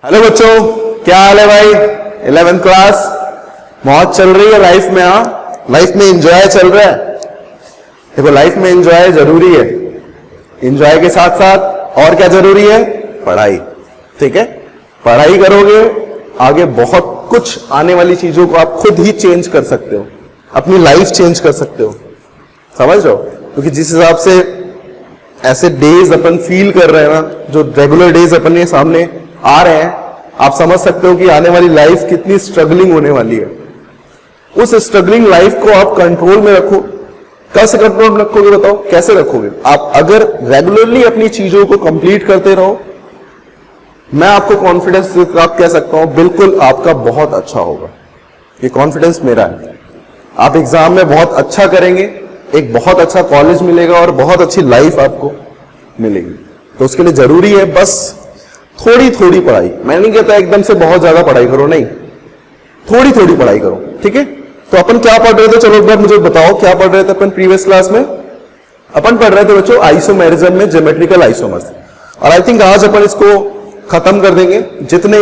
Hello बच्चों, क्या हाल है भाई? 11th क्लास मौज चल रही है लाइफ में? हाँ, लाइफ में एंजॉय चल रहा है। देखो, लाइफ में एंजॉय जरूरी है, एंजॉय के साथ साथ और क्या जरूरी है? पढ़ाई। ठीक है, पढ़ाई करोगे आगे बहुत कुछ आने वाली चीजों को आप खुद ही चेंज कर सकते हो, अपनी लाइफ चेंज कर सकते हो। समझ रहे हो? क्योंकि जिस हिसाब से ऐसे डेज अपन फील कर रहे हैं ना, जो रेगुलर डेज अपन के सामने आ रहे हैं, आप समझ सकते हो कि आने वाली लाइफ कितनी स्ट्रगलिंग होने वाली है। उस स्ट्रगलिंग लाइफ को आप कंट्रोल में रखो। कैसे कंट्रोल में रखोगे बताओ? कैसे रखोगे? आप अगर रेगुलरली अपनी चीजों को कंप्लीट करते रहो, मैं आपको कॉन्फिडेंस कह सकता हूं बिल्कुल आपका बहुत अच्छा होगा। ये कॉन्फिडेंस मेरा है। आप एग्जाम में बहुत अच्छा करेंगे, एक बहुत अच्छा कॉलेज मिलेगा और बहुत अच्छी लाइफ आपको मिलेगी। तो उसके लिए जरूरी है बस थोड़ी थोड़ी पढ़ाई। मैं नहीं कहता एकदम से बहुत ज्यादा पढ़ाई करो, नहीं, थोड़ी थोड़ी पढ़ाई करो। ठीक है, तो अपन क्या पढ़ रहे थे? चलो एक बार मुझे बताओ, क्या पढ़ रहे थे अपन प्रीवियस क्लास में? अपन पढ़ रहे थे बच्चों आइसोमेरिज्म में ज्योमेट्रिकल आइसोमर्स, और आई थिंक आज अपन इसको खत्म कर देंगे। जितने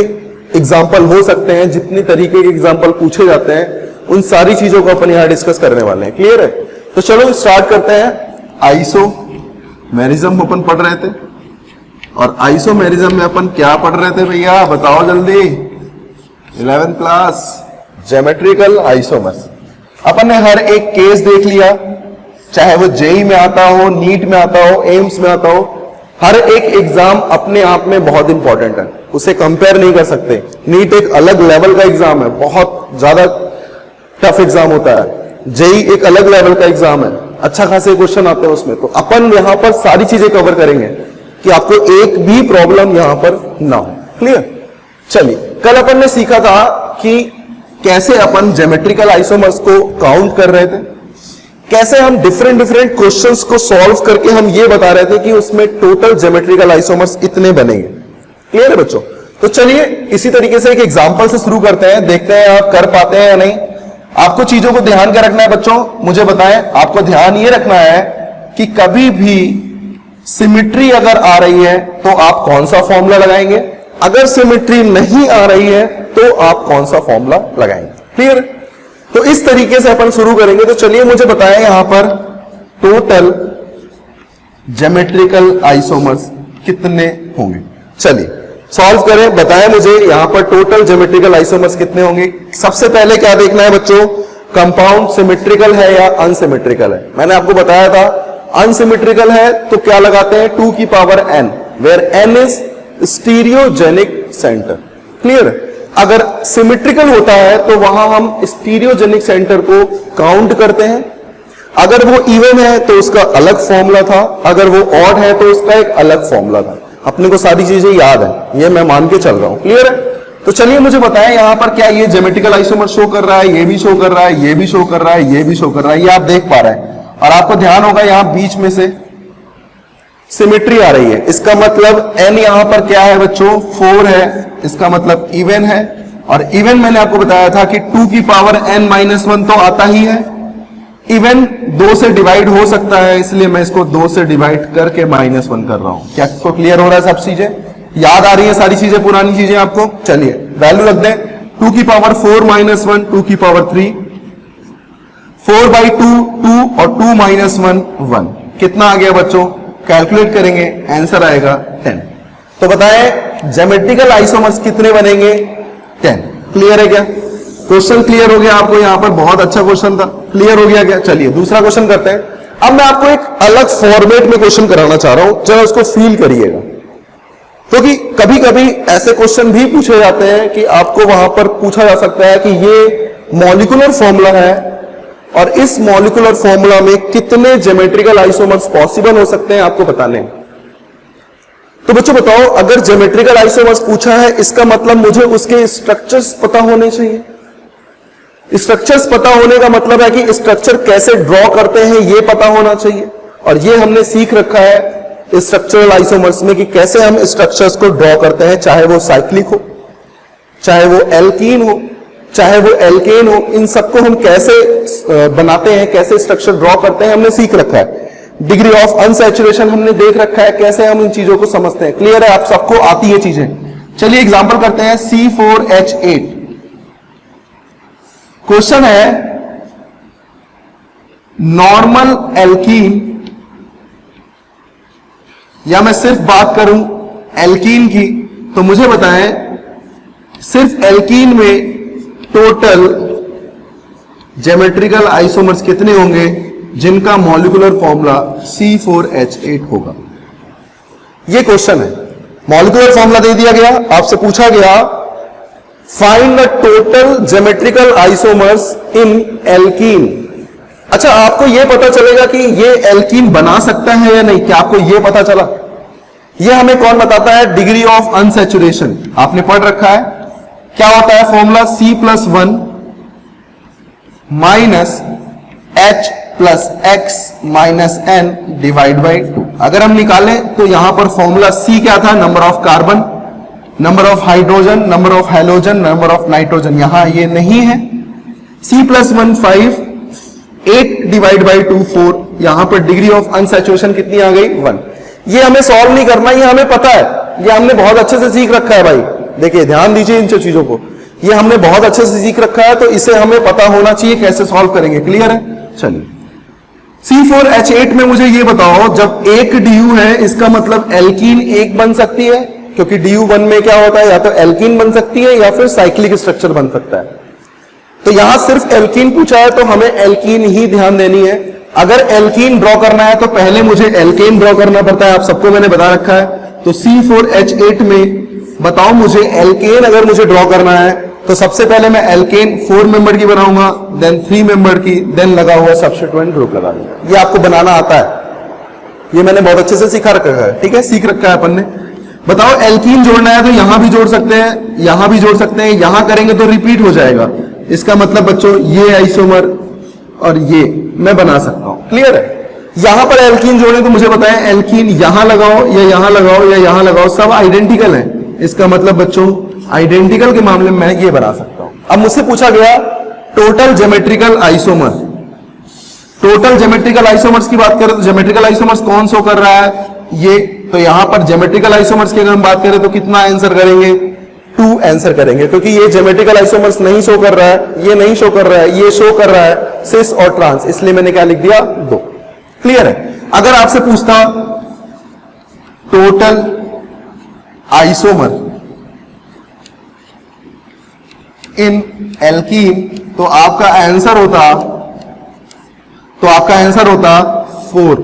एग्जाम्पल हो सकते हैं, जितनी तरीके के एग्जाम्पल पूछे जाते हैं, उन सारी चीजों को अपन यहां डिस्कस करने वाले हैं। क्लियर है? तो चलो स्टार्ट करते हैं। आइसोमेरिज्म अपन पढ़ रहे थे, और आइसोमेरिज्म में अपन क्या पढ़ रहे थे भैया? बताओ जल्दी। 11th class geometrical isomers. अपन ने हर एक केस देख लिया, चाहे वो जेई में आता हो, नीट में आता हो, एम्स में आता हो। हर एक एग्जाम अपने आप में बहुत इंपॉर्टेंट है, उसे कंपेयर नहीं कर सकते। नीट एक अलग लेवल का एग्जाम है, बहुत ज्यादा टफ एग्जाम होता है। जेई एक अलग लेवल का एग्जाम है, अच्छा खासे क्वेश्चन आते हैं उसमें। तो अपन यहां पर सारी चीजें कवर करेंगे कि आपको एक भी प्रॉब्लम यहां पर ना हो। क्लियर? चलिए, कल अपन ने सीखा था कि कैसे अपन ज्योमेट्रिकल आइसोमर्स को काउंट कर रहे थे, कैसे हम डिफरेंट क्वेश्चंस को सॉल्व करके हम ये बता रहे थे कि उसमें टोटल ज्योमेट्रिकल आइसोमर्स इतने बनेंगे। क्लियर है बच्चों? तो चलिए इसी तरीके से एक एग्जांपल से शुरू करते हैं, देखते हैं आप कर पाते हैं या नहीं। आपको चीजों को ध्यान क्या रखना है बच्चों, मुझे बताएं। आपको ध्यान ये रखना है कि कभी भी सिमिट्री अगर आ रही है तो आप कौन सा फॉर्मूला लगाएंगे, अगर सिमिट्री नहीं आ रही है तो आप कौन सा फॉर्मूला लगाएंगे। क्लियर? तो इस तरीके से अपन शुरू करेंगे। तो चलिए मुझे बताएं यहां पर टोटल ज्योमेट्रिकल आइसोमर्स कितने होंगे। चलिए सॉल्व करें, बताएं मुझे यहां पर टोटल ज्योमेट्रिकल आइसोमर्स कितने होंगे। सबसे पहले क्या देखना है बच्चों, कंपाउंड सिमेट्रिकल है या अनसिमेट्रिकल है। मैंने आपको बताया था अनसिमेट्रिकल है तो क्या लगाते हैं, 2 की power n, where n is stereogenic centre. Clear? अगर सिमेट्रिकल होता है तो वहां हम स्टीरियोजेनिक सेंटर को काउंट करते हैं। अगर वो इवन है तो उसका अलग फॉर्मूला था, अगर वो ऑड है तो उसका एक अलग फॉर्मूला था। अपने को सारी चीजें याद है, ये मैं मान के चल रहा हूं। क्लियर है? तो चलिए मुझे बताएं यहां पर क्या ये ज्योमेट्रिकल आइसोमर शो कर रहा है, ये भी शो कर रहा है, ये भी शो कर रहा है, ये भी शो कर रहा है, ये आप देख पा रहे हैं। और आपको ध्यान होगा यहां बीच में से सिमेट्री आ रही है, इसका मतलब n यहां पर क्या है बच्चों, 4 है, इसका मतलब इवन है। और इवन मैंने आपको बताया था कि 2 की पावर n-1 तो आता ही है। इवन 2 से डिवाइड हो सकता है, इसलिए मैं इसको 2 से डिवाइड करके -1 कर रहा हूं। क्या आपको क्लियर हो रहा है? सब चीजें याद आ रही है, सारी चीजें, पुरानी चीजें आपको। चलिए वैल्यू रख दें, 2 की पावर 4 -1, 2 की पावर 3, 4/2 2 और 2 -1 1। कितना आ गया बच्चों? कैलकुलेट करेंगे, आंसर आएगा 10। तो बताएं ज्योमेट्रिकल आइसोमर्स कितने बनेंगे? 10। क्लियर है क्या? क्वेश्चन क्लियर हो गया आपको? यहां पर बहुत अच्छा क्वेश्चन था, क्लियर हो गया क्या? चलिए दूसरा क्वेश्चन करते हैं। अब मैं आपको एक अलग फॉर्मेट में क्वेश्चन कराना चाह रहा हूं, जरा उसको फील करिएगा, क्योंकि कभी कभी ऐसे क्वेश्चन भी पूछे जाते हैं कि आपको वहां पर पूछा जा सकता है कि ये मॉलिक्यूलर फॉर्मूला है और इस मॉलिक्यूलर फॉर्मूला में कितने ज्योमेट्रिकल आइसोमर्स पॉसिबल हो सकते हैं आपको बताने। तो बच्चों बताओ, अगर ज्योमेट्रिकल आइसोमर्स पूछा है इसका मतलब मुझे उसके स्ट्रक्चर्स पता होने चाहिए। स्ट्रक्चर्स पता होने का मतलब है कि स्ट्रक्चर कैसे ड्रॉ करते हैं ये पता होना चाहिए, और ये हमने सीख रखा है स्ट्रक्चरल आइसोमर्स में कि कैसे हम स्ट्रक्चर्स को ड्रॉ करते हैं, चाहे वो साइक्लिक हो, चाहे वो एल्कीन हो, चाहे वो एल्केन हो। इन सबको हम कैसे बनाते हैं, कैसे स्ट्रक्चर ड्रॉ करते हैं, हमने सीख रखा है। डिग्री ऑफ अनसैचुरेशन हमने देख रखा है, कैसे हम इन चीजों को समझते हैं। क्लियर है? आप सबको आती है चीजें। चलिए एग्जांपल करते हैं C4H8। क्वेश्चन है नॉर्मल एल्कीन, या मैं सिर्फ बात करूं एल्कीन की, तो मुझे बताएं सिर्फ एल्कीन में टोटल ज्योमेट्रिकल आइसोमर्स कितने होंगे जिनका मॉलिक्यूलर फॉर्मूला C4H8 होगा। यह क्वेश्चन है, मॉलिक्यूलर फॉर्मूला दे दिया गया, आपसे पूछा गया find the total geometrical isomers in alkene. अच्छा, आपको यह पता चलेगा कि यह एल्कीन बना सकता है या नहीं, क्या आपको यह पता चला? यह हमें कौन बताता है? डिग्री ऑफ अनसैचुरेशन, आपने पढ़ रखा है। क्या होता है formula? C+1 minus H+X-N divide by 2। अगर हम निकालें तो यहां पर फॉर्मूला C क्या था? Number of carbon, number of hydrogen, number of halogen, number of nitrogen. यहां ये नहीं है। C+1 5, 8 divide by 2 4। यहां पर डिग्री ऑफ अनसैचुरेशन कितनी आ गई? 1। ये हमें सॉल्व नहीं करना, ये हमें पता है, ये हमने बहुत अच्छे से सीख रखा है भाई। देखिए ध्यान दीजिए इन चीजों को, ये हमने बहुत अच्छे से सीख रखा है, तो इसे हमें पता होना चाहिए कैसे सॉल्व करेंगे। क्लियर है? चलिए C4H8 में मुझे ये बताओ, जब एक DU है इसका मतलब एल्कीन एक बन सकती है, क्योंकि DU1 में क्या होता है, या तो एल्कीन बन सकती है या फिर साइक्लिक स्ट्रक्चर बन सकता है। तो यहां सिर्फ एल्कीन पूछा है तो हमें एल्कीन ही ध्यान देनी है। अगर एल्कीन ड्रॉ करना है तो पहले मुझे एल्केन ड्रॉ करना पड़ता है, आप सबको मैंने बता रखा है। तो C4H8 में बताओ मुझे एल्केन अगर मुझे ड्रॉ करना है तो सबसे पहले मैं एल्केन 4 मेंबर की बनाऊंगा, देन 3 मेंबर की, देन लगा हुआ सब्स्टिट्यूएंट ग्रुप लगा दूंगा। ये आपको बनाना आता है, ये मैंने बहुत अच्छे से सिखा रखा है। ठीक है, सीख रखा है अपन ने। बताओ एल्कीन जोड़ना है तो यहां भी जोड़ सकते हैं, यहां भी जोड़ सकते हैं, यहां करेंगे तो रिपीट हो जाएगा। इसका मतलब बच्चों ये आइसोमर और ये मैं बना सकता हूं। क्लियर है? यहां पर एल्कीन जोड़े तो मुझे बताएं एल्कीन यहां लगाओ या यहां लगाओ या यहां लगाओ, सब आइडेंटिकल है। इसका मतलब बच्चों आइडेंटिकल के मामले में मैं ये बना सकता हूं। अब मुझसे पूछा गया total geometrical isomer. Total geometrical isomers की बात करें तो ज्योमेट्रिकल आइसोमर्स कौन शो कर रहा है? ये। तो यहां पर ज्योमेट्रिकल आइसोमर्स की अगर हम बात करें तो कितना आंसर करेंगे? 2 आंसर करेंगे, क्योंकि ये ज्योमेट्रिकल आइसोमर्स नहीं शो कर रहा है, ये नहीं शो कर रहा है, ये शो कर रहा है सिस और ट्रांस, इसलिए मैंने क्या लिख दिया? 2। क्लियर है? अगर आपसे पूछता टोटल आइसोमर इन एल्कीन तो आपका आंसर होता 4।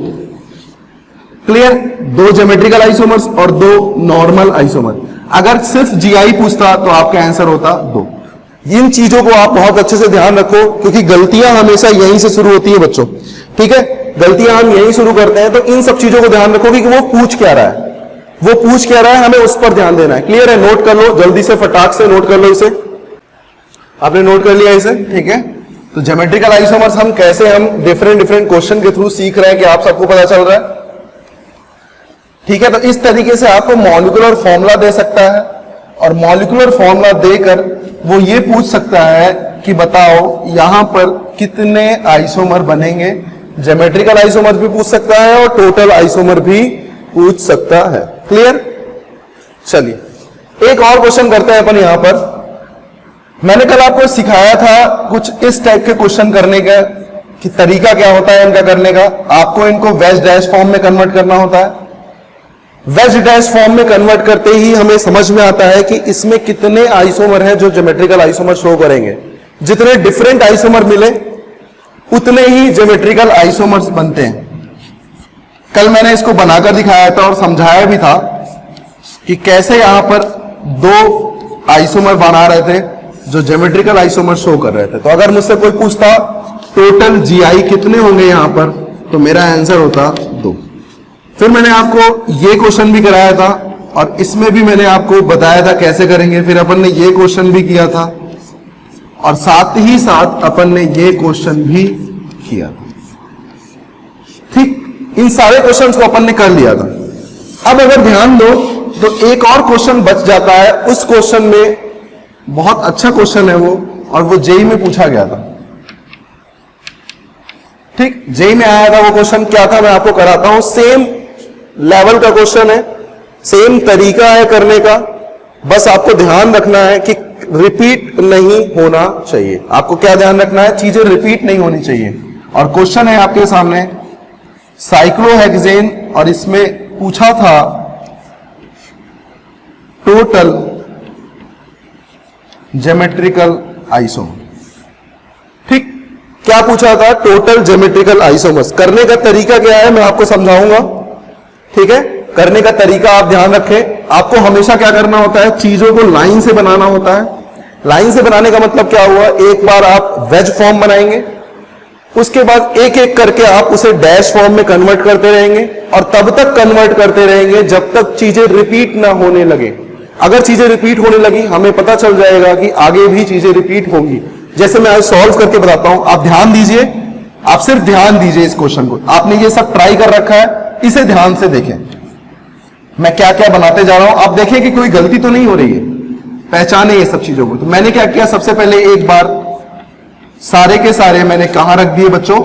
क्लियर? 2 ज्योमेट्रिकल आइसोमर्स और 2 नॉर्मल आइसोमर। अगर सिर्फ GI पूछता तो आपका आंसर होता 2। इन चीजों को आप बहुत अच्छे से ध्यान रखो, क्योंकि गलतियां हमेशा यहीं से शुरू होती है बच्चों। ठीक है, गलतियां हम यहीं शुरू करते हैं, तो इन सब चीजों को ध्यान रखो कि वो पूछ क्या रहा है, वो पूछ क्या रहा है, हमें उस पर ध्यान देना है। क्लियर है? नोट कर लो जल्दी से, फटाक से नोट कर लो इसे। आपने नोट कर लिया इसे? ठीक है। तो ज्योमेट्रिकल आइसोमर्स हम कैसे हम डिफरेंट क्वेश्चन के थ्रू सीख रहे हैं कि आप सबको पता चल रहा है। ठीक है, तो इस तरीके से आपको मॉलिक्यूलर फॉर्मूला दे सकता है, और मॉलिक्यूलर फॉर्मूला देकर वो ये पूछ सकता है कि बताओ यहां पर कितने आइसोमर बनेंगे। ज्योमेट्रिकल आइसोमर भी पूछ सकता है और टोटल आइसोमर भी पूछ सकता है। क्लियर? चलिए एक और क्वेश्चन करते हैं अपन यहां पर। मैंने कल आपको सिखाया था कुछ इस टाइप के क्वेश्चन करने का, कि तरीका क्या होता है इनका करने का। आपको इनको वेज डैश फॉर्म में कन्वर्ट करना होता है। वेज डैश फॉर्म में कन्वर्ट करते ही हमें समझ में आता है कि इसमें कितने आइसोमर हैं जो ज्योमेट्रिकल आइसोमर शो करेंगे। जितने डिफरेंट आइसोमर मिले उतने ही ज्योमेट्रिकल आइसोमर्स बनते हैं। कल मैंने इसको बनाकर दिखाया था और समझाया भी था कि कैसे यहां पर 2 आइसोमर बना रहे थे जो ज्योमेट्रिकल आइसोमर शो कर रहे थे। तो अगर मुझसे कोई पूछता टोटल GI कितने होंगे यहां पर, तो मेरा आंसर होता 2। फिर मैंने आपको ये क्वेश्चन भी कराया था और इसमें भी मैंने आपको बताया था कैसे करेंगे। फिर अपन ने ये क्वेश्चन भी किया था और साथ ही साथ अपन ने ये क्वेश्चन भी किया था। ठीक, इन सारे क्वेश्चंस को अपन ने कर लिया था। अब अगर ध्यान दो तो एक और क्वेश्चन बच जाता है। उस क्वेश्चन में बहुत अच्छा क्वेश्चन है वो, और वो जेई में पूछा गया था। ठीक, जेई में आया था वो क्वेश्चन। क्या था मैं आपको कराता हूं। सेम लेवल का क्वेश्चन है, सेम तरीका है करने का, बस आपको ध्यान रखना है कि रिपीट नहीं होना चाहिए। आपको क्या ध्यान रखना है? चीजें रिपीट नहीं होनी चाहिए। और क्वेश्चन है आपके सामने साइक्लोहेक्सेन, और इसमें पूछा था टोटल ज्योमेट्रिकल आइसोमर। ठीक, क्या पूछा था? Total geometrical isomers. करने का तरीका क्या है मैं आपको समझाऊंगा। ठीक है, करने का तरीका आप ध्यान रखें। आपको हमेशा क्या करना होता है? चीजों को लाइन से बनाना होता है। लाइन से बनाने का मतलब क्या हुआ? एक बार आप वेज फॉर्म बनाएंगे, उसके बाद एक एक करके आप उसे डैश फॉर्म में कन्वर्ट करते रहेंगे, और तब तक कन्वर्ट करते रहेंगे जब तक चीजें रिपीट ना होने लगे। अगर चीजें रिपीट होने लगी, हमें पता चल जाएगा कि आगे भी चीजें रिपीट होंगी। जैसे मैं आज सॉल्व करके बताता हूं, आप ध्यान दीजिए, आप सिर्फ ध्यान दीजिए इस क्वेश्चन को। आपने ये सब ट्राई कर रखा है, इसे ध्यान से देखें मैं क्या क्या बनाते जा रहा हूं। आप देखें कि कोई गलती तो नहीं हो रही है, पहचाने ये सब चीजों को। तो मैंने क्या किया? सबसे पहले एक बार सारे के सारे मैंने कहां रख दिए बच्चों?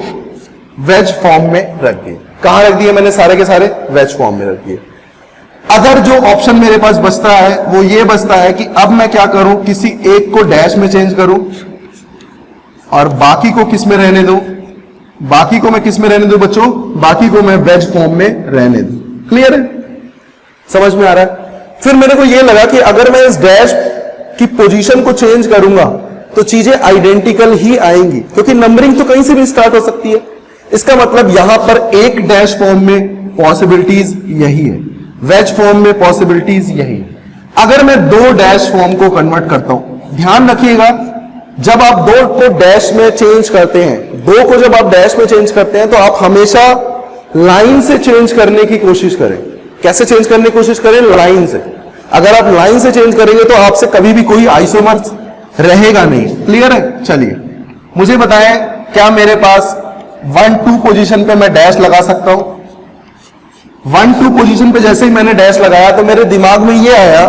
वेज फॉर्म में रख दिए। कहां रख दिए मैंने? सारे के सारे वेज फॉर्म में रख दिए। अगर जो ऑप्शन मेरे पास बचता है वो ये बचता है कि अब मैं क्या करूं? किसी एक को डैश में चेंज करूं और बाकी को किस में रहने दूं? बाकी को मैं किस में रहने दूं बच्चों? बाकी को मैं वेज फॉर्म में रहने दूं। क्लियर है? समझ में आ रहा है? फिर मेरे को यह लगा कि अगर मैं इस डैश की पोजीशन को चेंज करूंगा तो चीजें आइडेंटिकल ही आएंगी, क्योंकि नंबरिंग तो कहीं से भी स्टार्ट हो सकती है। इसका मतलब यहां पर एक डैश फॉर्म में पॉसिबिलिटीज यही है, वेज फॉर्म में पॉसिबिलिटीज यही है। अगर मैं दो डैश फॉर्म को कन्वर्ट करता हूं, ध्यान रखिएगा, जब आप दो को डैश में चेंज करते हैं, दो को जब आप डैश में चेंज करते हैं, तो आप हमेशा लाइन से चेंज करने की कोशिश करें। कैसे चेंज करने की कोशिश करें? लाइन से। अगर आप लाइन से चेंज करेंगे तो आपसे कभी भी कोई आइसोमर रहेगा नहीं। क्लियर है? चलिए मुझे बताएं, क्या मेरे पास 1-2 पोजीशन पे मैं डैश लगा सकता हूं? 1-2 पोजीशन पे जैसे ही मैंने डैश लगाया तो मेरे दिमाग में ये आया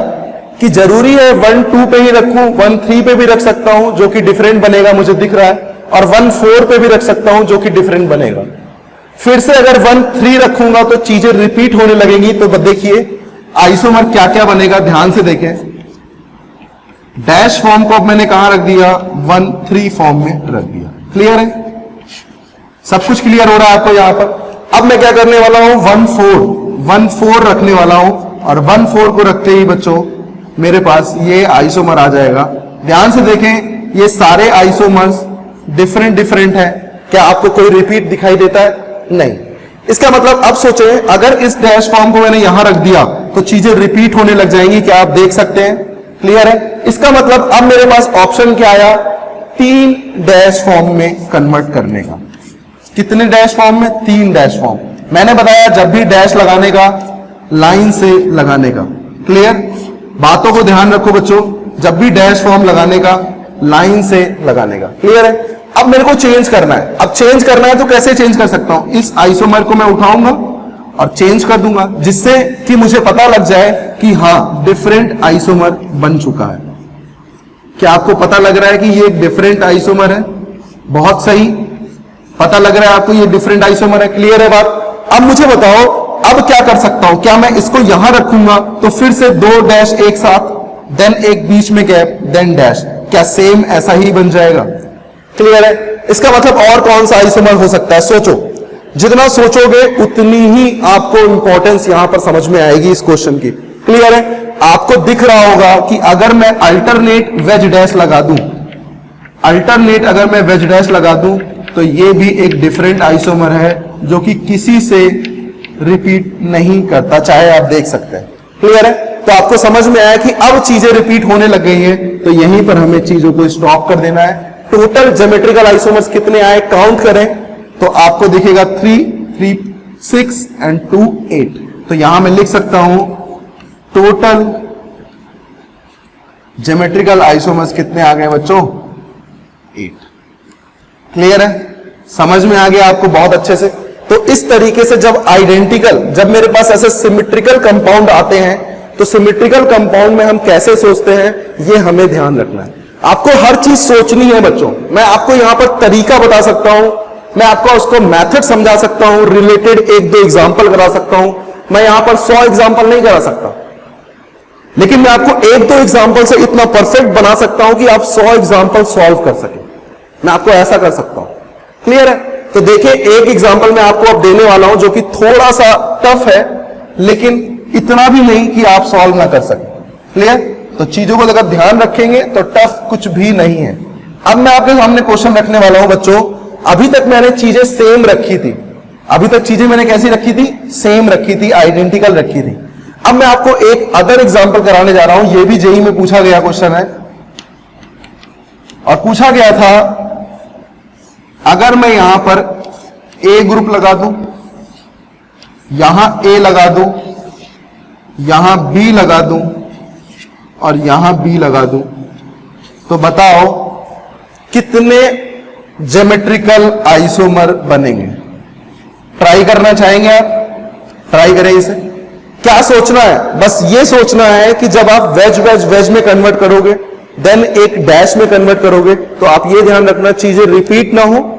कि जरूरी है 1-2 पे ही रखूं, 1-3 पे भी रख सकता हूं जो कि डिफरेंट बनेगा, मुझे दिख रहा है, और 1-4 पे भी रख सकता हूं जो कि डिफरेंट बनेगा। फिर से अगर 1-3 रखूंगा तो चीजें रिपीट होने लगेंगी। तो देखिए आइसोमर क्या क्या बनेगा, ध्यान से देखें। डैश फॉर्म को अब मैंने कहां रख दिया? 1-3 फॉर्म में रख दिया। क्लियर है? सब कुछ क्लियर हो रहा है आपको यहां पर? अब मैं क्या करने वाला हूं? 1-4 रखने वाला हूं, और 1-4 को रखते ही बच्चों मेरे पास ये आइसोमर आ जाएगा। ध्यान से देखें, ये सारे आइसोमर्स डिफरेंट है। क्या आपको कोई रिपीट दिखाई देता है? नहीं। इसका मतलब अब सोचें, अगर इस डैश फॉर्म को मैंने यहां रख दिया तो चीजें रिपीट होने लग जाएंगी। क्या आप देख सकते हैं? क्लियर है? इसका मतलब अब मेरे पास ऑप्शन क्या आया? 3 डैश फॉर्म में कन्वर्ट करने का। कितने डैश फॉर्म में? 3 डैश फॉर्म। मैंने बताया जब भी डैश लगाने का, लाइन से लगाने का। क्लियर? बातों को ध्यान रखो बच्चों, जब भी डैश फॉर्म लगाने का, लाइन से लगाने का। क्लियर है? अब मेरे को चेंज करना है। अब चेंज करना है तो कैसे चेंज कर सकता हूं? इस आइसोमर को मैं उठाऊंगा और चेंज कर दूंगा, जिससे कि मुझे पता लग जाए कि हां डिफरेंट आइसोमर बन चुका है। क्या आपको पता लग रहा है कि ये एक डिफरेंट आइसोमर है? बहुत सही, पता लग रहा है आपको ये डिफरेंट आइसोमर है। क्लियर है बात? अब मुझे बताओ, अब क्या कर सकता हूं? क्या मैं इसको यहां रखूंगा तो फिर से 2 डैश एक साथ, देन एक बीच में गैप, देन डैश, क्या सेम ऐसा ही बन जाएगा? क्लियर है? इसका मतलब और कौन सा आइसोमर हो सकता है? सोचो, जितना सोचोगे उतनी ही आपको इंपॉर्टेंस यहां पर समझ में आएगी इस क्वेश्चन की। क्लियर है? आपको दिख रहा होगा कि अगर मैं अल्टरनेट वेज डैश लगा दूं, अल्टरनेट अगर मैं वेज डैश लगा दूं तो ये भी एक डिफरेंट आइसोमर है जो कि किसी से रिपीट नहीं करता, चाहे आप देख सकते हैं। क्लियर है? तो आपको समझ में आया कि अब चीजें रिपीट होने लग गई हैं, तो यहीं पर हमें चीजों को स्टॉप कर देना है। टोटल ज्योमेट्रिकल आइसोमर्स कितने आए काउंट करें तो आपको दिखेगा 3, 6 एंड 2, 8। तो यहां मैं लिख सकता हूं टोटल ज्योमेट्रिकल आइसोमर्स कितने आ गए बच्चों? 8। क्लियर है? समझ में आ गया आपको बहुत अच्छे से? तो इस तरीके से जब आइडेंटिकल, जब मेरे पास ऐसे सिमेट्रिकल कंपाउंड आते हैं तो सिमेट्रिकल कंपाउंड में हम कैसे सोचते हैं ये हमें ध्यान रखना है। आपको हर चीज सोचनी है बच्चों। मैं आपको यहां पर तरीका बता सकता हूं, मैं आपको उसको मेथड समझा सकता हूं, रिलेटेड 1-2 एग्जांपल करा सकता हूं। मैं यहां पर 100 एग्जांपल नहीं करा सकता। लेकिन मैं आपको एक दो एग्जाम्पल से इतना परफेक्ट बना सकता हूं कि आप 100 एग्जाम्पल सॉल्व कर सके। मैं आपको ऐसा कर सकता हूं। क्लियर है? तो देखिए, एक एग्जाम्पल मैं आपको अब देने वाला हूं जो कि थोड़ा सा टफ है, लेकिन इतना भी नहीं कि आप सॉल्व ना कर सके। क्लियर? तो चीजों को अगर ध्यान रखेंगे तो टफ कुछ भी नहीं है। अब मैं आपके सामने क्वेश्चन रखने वाला हूं बच्चों। अभी तक मैंने चीजें सेम रखी थी, अभी तक चीजें मैंने कैसी रखी थी? सेम रखी थी, आइडेंटिकल रखी थी। अब मैं आपको एक अदर एग्जाम्पल कराने जा रहा हूं। यह भी जेईई में पूछा गया क्वेश्चन है, और पूछा गया था अगर मैं यहां पर ए ग्रुप लगा दूं, यहां ए लगा दूं, यहां बी लगा दूं और यहां बी लगा दूं, तो बताओ कितने ज्योमेट्रिकल आइसोमर बनेंगे? ट्राई करना चाहेंगे आप? ट्राई करें इसे। क्या सोचना है? बस ये सोचना है कि जब आप वेज में कन्वर्ट करोगे, देन एक डैश में कन्वर्ट करोगे, तो आप ये ध्यान रखना चीजें रिपीट ना हो,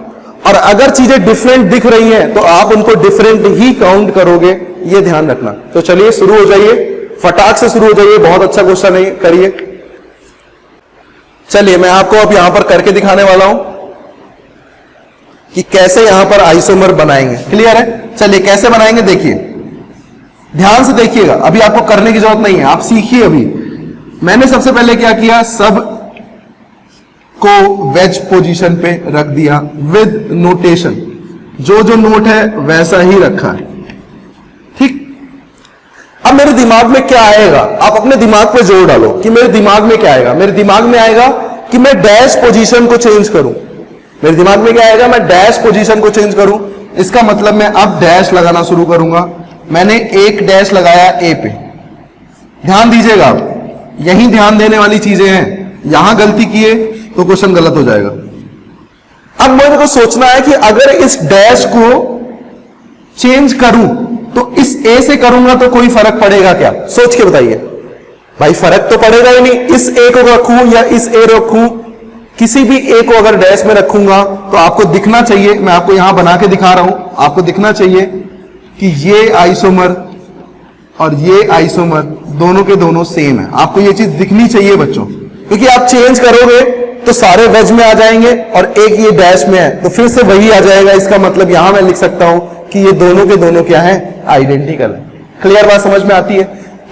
और अगर चीजें डिफरेंट दिख रही हैं तो आप उनको डिफरेंट ही काउंट करोगे, ये ध्यान रखना। तो चलिए शुरू हो जाइए, फटाक से शुरू हो जाइए। बहुत अच्छा क्वेश्चन है, करिए। चलिए मैं आपको अब यहां पर करके दिखाने वाला हूं कि कैसे यहां पर आइसोमर बनाएंगे। क्लियर है? चलिए कैसे बनाएंगे देखिए, ध्यान से देखिएगा। अभी आपको करने की जरूरत नहीं है, आप सीखिए। अभी मैंने सबसे पहले क्या किया, सब को वेज पोजीशन पे रख दिया विद नोटेशन। जो जो नोट है वैसा ही रखा है। ठीक। अब मेरे दिमाग में क्या आएगा, आप अपने दिमाग पे जोर डालो कि मेरे दिमाग में क्या आएगा। मेरे दिमाग में आएगा कि मैं डैश पोजीशन को चेंज करूं। मेरे दिमाग में क्या आएगा, मैं डैश पोजीशन को चेंज करूं। इसका मतलब मैं अब डैश लगाना शुरू करूंगा। मैंने एक डैश लगाया ए पे। ध्यान दीजिएगा, आप यही ध्यान देने वाली चीजें हैं। यहां गलती किए तो क्वेश्चन गलत हो जाएगा। अब मेरे को सोचना है कि अगर इस डैश को चेंज करूं तो इस ए से करूंगा तो कोई फर्क पड़ेगा क्या? सोच के बताइए भाई। फर्क तो पड़ेगा ही नहीं। इस ए को रखूं या इस ए रखूं, किसी भी ए को अगर डैश में रखूंगा तो आपको दिखना चाहिए, मैं आपको यहां बना के दिखा रहा हूं, आपको दिखना चाहिए कि ये आइसोमर और ये आइसोमर दोनों के दोनों सेम है। आपको ये चीज दिखनी चाहिए बच्चों, क्योंकि आप चेंज करोगे तो सारे वेज में आ जाएंगे और एक ये डैश में है तो फिर से वही आ जाएगा। इसका मतलब यहां मैं लिख सकता हूं कि ये दोनों के दोनों क्या है? आइडेंटिकल है। क्लियर बात समझ में आती है?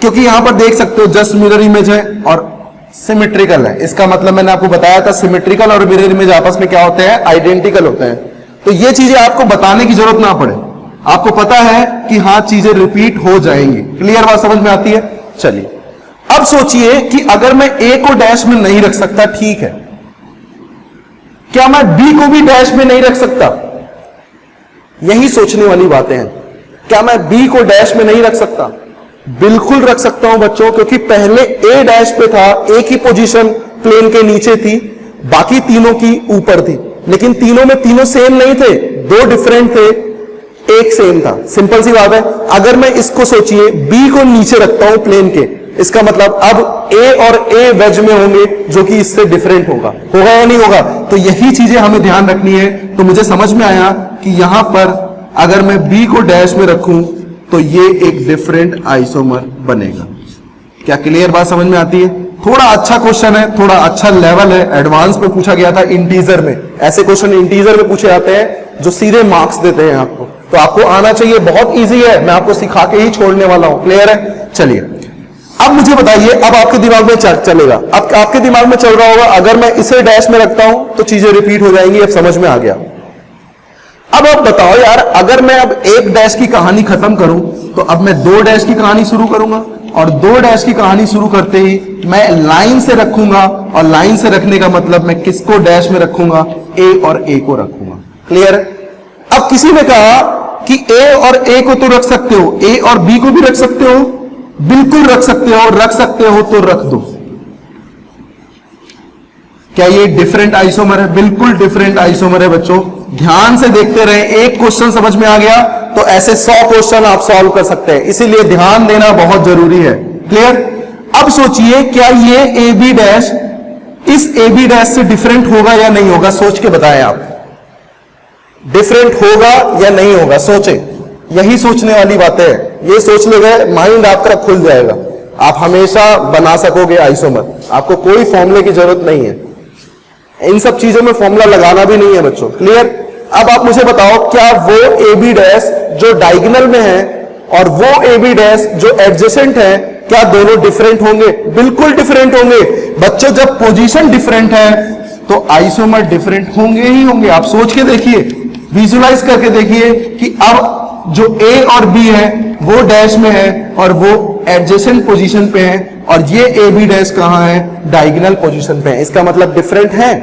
क्योंकि यहां पर देख सकते हो जस्ट मिरर इमेज है और सिमेट्रिकल है। इसका मतलब मैंने आपको बताया था सिमेट्रिकल और मिरर इमेज आपस में क्या होते हैं? आइडेंटिकल होते हैं। तो ये चीजें आपको बताने की जरूरत ना पड़े, आपको पता है कि हाँ चीजें रिपीट हो जाएंगी। क्लियर बात समझ में आती है? चलिए अब सोचिए कि अगर मैं ए को डैश में नहीं रख सकता, ठीक है, क्या मैं बी को भी डैश में नहीं रख सकता? यही सोचने वाली बातें हैं। क्या मैं बी को डैश में नहीं रख सकता? बिल्कुल रख सकता हूं बच्चों, क्योंकि पहले ए डैश पे था, एक ही पोजीशन प्लेन के नीचे थी, बाकी तीनों की ऊपर थी, लेकिन तीनों में तीनों सेम नहीं थे, दो डिफरेंट थे, एक सेम था। सिंपल सी बात है। अगर मैं इसको सोचिए बी को नीचे रखता हूं प्लेन के, इसका मतलब अब ए और ए वेज में होंगे जो कि इससे डिफरेंट होगा या नहीं होगा? तो यही चीजें हमें ध्यान रखनी है। तो मुझे समझ में आया कि यहां पर अगर मैं बी को डैश में रखूं तो ये एक डिफरेंट आइसोमर बनेगा। क्या क्लियर बात समझ में आती है? थोड़ा अच्छा क्वेश्चन है, थोड़ा अच्छा लेवल है, एडवांस में पूछा गया था इंटीजर में। ऐसे क्वेश्चन इंटीजर में पूछे जाते हैं जो सीधे मार्क्स देते हैं आपको, तो आपको आना चाहिए। बहुत इजी है, मैं आपको सिखा के ही छोड़ने वाला हूं। क्लियर है? चलिए अब मुझे बताइए, अब आपके दिमाग में चलेगा, अब आपके दिमाग में चल रहा होगा अगर मैं इसे डैश में रखता हूं तो चीजें रिपीट हो जाएंगी। अब समझ में आ गया। अब आप बताओ यार, अगर मैं अब एक डैश की कहानी खत्म करूं तो अब मैं दो डैश की कहानी शुरू करूंगा, और दो डैश की कहानी शुरू करते ही मैं लाइन से रखूंगा, और लाइन से रखने का मतलब मैं किसको डैश में रखूंगा? ए और ए को रखूंगा। क्लियर? अब किसी ने कहा कि ए और ए को तो रख सकते हो, ए और बी को भी रख सकते हो। बिल्कुल रख सकते हो, रख सकते हो तो रख दो। क्या ये डिफरेंट आइसोमर है? बिल्कुल डिफरेंट आइसोमर है बच्चों। ध्यान से देखते रहे, एक क्वेश्चन समझ में आ गया तो ऐसे 100 क्वेश्चन आप सॉल्व कर सकते हैं, इसीलिए ध्यान देना बहुत जरूरी है। क्लियर? अब सोचिए, क्या ये ए बी डैश इस ए बी डैश से डिफरेंट होगा या नहीं होगा? सोच के बताएं आप, डिफरेंट होगा या नहीं होगा? सोचें, यही सोचने वाली बातें हैं। ये सोच ले गए, माइंड आपका खुल जाएगा। आप हमेशा बना सकोगे आइसोमर, आपको कोई फॉर्मूले की जरूरत नहीं है, इन सब चीजों में फॉर्मूला लगाना भी नहीं है बच्चों। क्लियर? अब आप मुझे बताओ, क्या वो ए बी डैश जो डायगोनल में है और वो ए बी डैश जो एडजेसेंट है, क्या दोनों डिफरेंट होंगे? बिल्कुल डिफरेंट होंगे बच्चों। जब पोजीशन डिफरेंट है तो आइसोमर डिफरेंट होंगे ही होंगे। आप सोच के देखिए, विजुलाइज करके देखिए कि अब जो ए और बी है वो डैश में है और वो एडजेसेंट पोजीशन पे है, और ये ए बी डैश कहां है? डायगोनल पोजीशन पे है। इसका मतलब डिफरेंट है।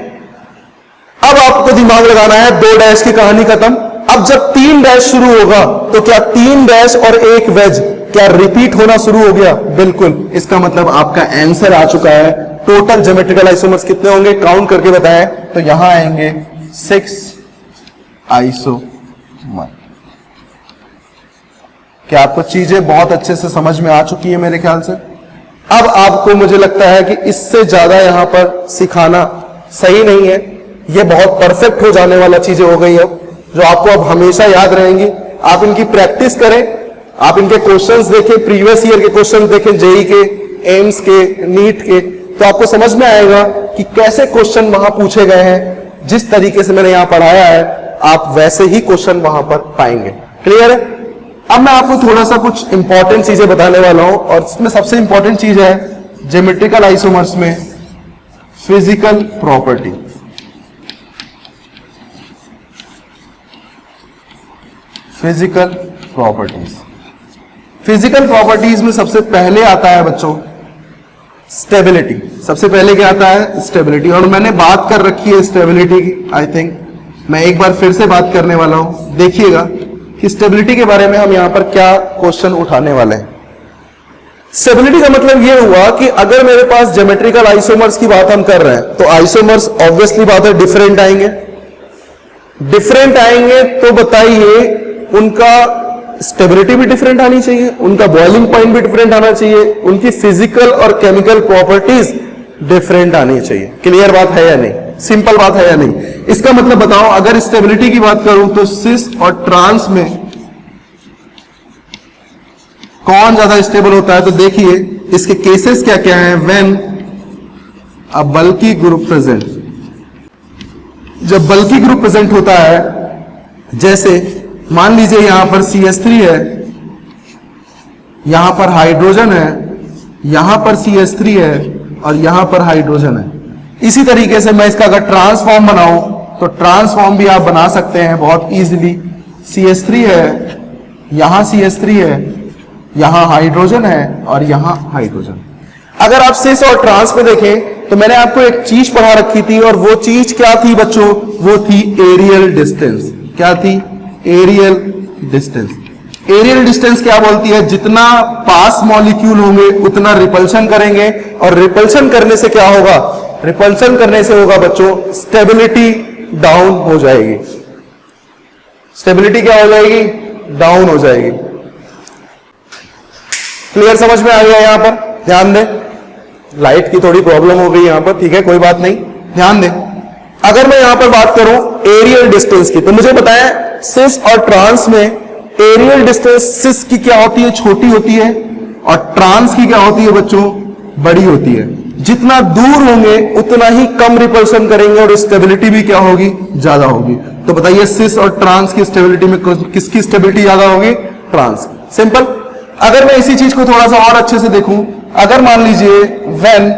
अब आपको दिमाग लगाना है, दो डैश की कहानी खत्म। अब जब तीन डैश शुरू होगा तो क्या तीन डैश और एक वेज क्या रिपीट होना शुरू हो गया? बिल्कुल। इसका मतलब आपका आंसर आ चुका है। टोटल ज्योमेट्रिकल आइसोमर्स कितने होंगे? काउंट करके बताएं तो यहां आएंगे 6 आइसोमर। क्या आपको चीजें बहुत अच्छे से समझ में आ चुकी है मेरे ख्याल से? अब आपको, मुझे लगता है कि इससे ज्यादा यहां पर सिखाना सही नहीं है। ये बहुत परफेक्ट हो जाने वाला चीजें हो गई अब, जो आपको अब हमेशा याद रहेंगी। आप इनकी प्रैक्टिस करें, आप इनके क्वेश्चंस देखें, प्रीवियस ईयर के क्वेश्चंस देखें, जेई के, एम्स के, नीट के, तो आपको समझ में आएगा कि कैसे क्वेश्चन वहां पूछे गए हैं। जिस तरीके से मैंने यहां पढ़ाया है, आप वैसे ही क्वेश्चन वहां पर पाएंगे। क्लियर है? अब मैं आपको थोड़ा सा कुछ इंपॉर्टेंट चीजें बताने वाला हूं, और इसमें सबसे इंपॉर्टेंट चीज है ज्योमेट्रिकल आइसोमर्स में physical property. Physical properties, physical properties में सबसे पहले आता है बच्चों स्टेबिलिटी। सबसे पहले क्या आता है? स्टेबिलिटी। और मैंने बात कर रखी है स्टेबिलिटी की, आई थिंक मैं एक बार फिर से बात करने वाला हूं। देखिएगा कि स्टेबिलिटी के बारे में हम यहां पर क्या क्वेश्चन उठाने वाले हैं। स्टेबिलिटी का मतलब यह हुआ कि अगर मेरे पास ज्योमेट्रिकल आइसोमर्स की बात हम कर रहे हैं तो आइसोमर्स ऑब्वियसली बात है डिफरेंट आएंगे। डिफरेंट आएंगे तो बताइए उनका स्टेबिलिटी भी डिफरेंट आनी चाहिए, उनका बॉइलिंग पॉइंट भी डिफरेंट आना चाहिए, उनकी फिजिकल और केमिकल प्रॉपर्टीज डिफरेंट आनी चाहिए। क्लियर बात है या नहीं? सिंपल बात है या नहीं? इसका मतलब बताओ, अगर स्टेबिलिटी की बात करूं तो सिस और ट्रांस में कौन ज्यादा स्टेबल होता है? तो देखिए इसके केसेस क्या क्या हैं। When a bulky group present, जब बल्की ग्रुप प्रेजेंट होता है, जैसे मान लीजिए यहां पर CH3 है, यहां पर हाइड्रोजन है, यहां पर CH3 है और यहां पर हाइड्रोजन है। इसी तरीके से मैं इसका अगर ट्रांसफॉर्म बनाऊं तो ट्रांसफॉर्म भी आप बना सकते हैं बहुत इजीली। CH3 है, यहां CH3 है, यहां हाइड्रोजन है और यहां हाइड्रोजन। अगर आप सिस और ट्रांस में देखें तो मैंने आपको एक चीज पढ़ा रखी थी, और वो चीज क्या थी बच्चों? वो थी एरियल डिस्टेंस। क्या थी? Aerial distance. एरियल डिस्टेंस क्या बोलती है? जितना पास मॉलिक्यूल होंगे उतना रिपल्शन करेंगे, और रिपल्शन करने से क्या होगा? रिपल्शन करने से होगा बच्चों स्टेबिलिटी डाउन हो जाएगी। स्टेबिलिटी क्या हो जाएगी? डाउन हो जाएगी। क्लियर? समझ में आ गया? यहां पर ध्यान दें, लाइट की थोड़ी प्रॉब्लम हो गई यहां पर, ठीक है, कोई बात नहीं, ध्यान दें। अगर मैं यहां पर बात करूं एरियल डिस्टेंस की, तो मुझे बताएं सिस और ट्रांस में एरियल डिस्टेंस सिस की क्या होती है? छोटी होती है, और ट्रांस की क्या होती है बच्चों? बड़ी होती है। जितना दूर होंगे उतना ही कम रिपल्शन करेंगे और स्टेबिलिटी भी क्या होगी? ज्यादा होगी। तो बताइए सिस और ट्रांस की स्टेबिलिटी में किसकी स्टेबिलिटी ज्यादा होगी? ट्रांस। सिंपल। अगर मैं इसी चीज को थोड़ा सा और अच्छे से देखूं, अगर मान लीजिए when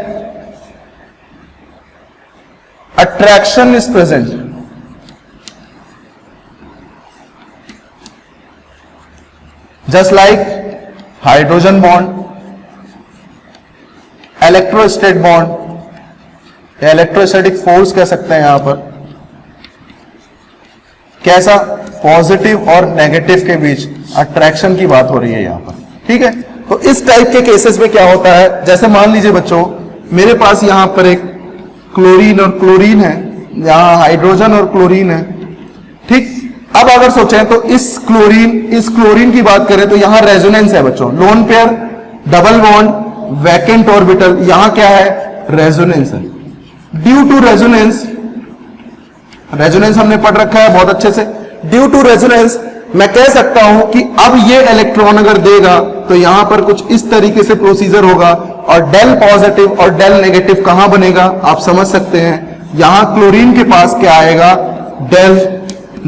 attraction is present, just like hydrogen bond, electrostatic bond, electrostatic force कह सकते हैं यहां पर। कैसा? पॉजिटिव और नेगेटिव के बीच अट्रैक्शन की बात हो रही है यहां पर, ठीक है। तो इस टाइप के केसेस में क्या होता है, जैसे मान लीजिए बच्चों मेरे पास यहां पर एक क्लोरीन और क्लोरीन है, यहां हाइड्रोजन और क्लोरीन है, ठीक। अब अगर सोचें तो इस क्लोरीन की बात करें तो यहां रेजोनेंस है बच्चों, lone pair, double bond, vacant orbital, यहां क्या है? रेजोनेंस है। ड्यू टू रेजोनेंस, रेजोनेंस हमने पढ़ रखा है बहुत अच्छे से। ड्यू टू रेजोनेंस मैं कह सकता हूं कि अब ये इलेक्ट्रॉन अगर देगा तो यहां पर कुछ इस तरीके से प्रोसीजर होगा और डेल पॉजिटिव और डेल नेगेटिव कहां बनेगा आप समझ सकते हैं। यहां क्लोरीन के पास क्या आएगा, डेल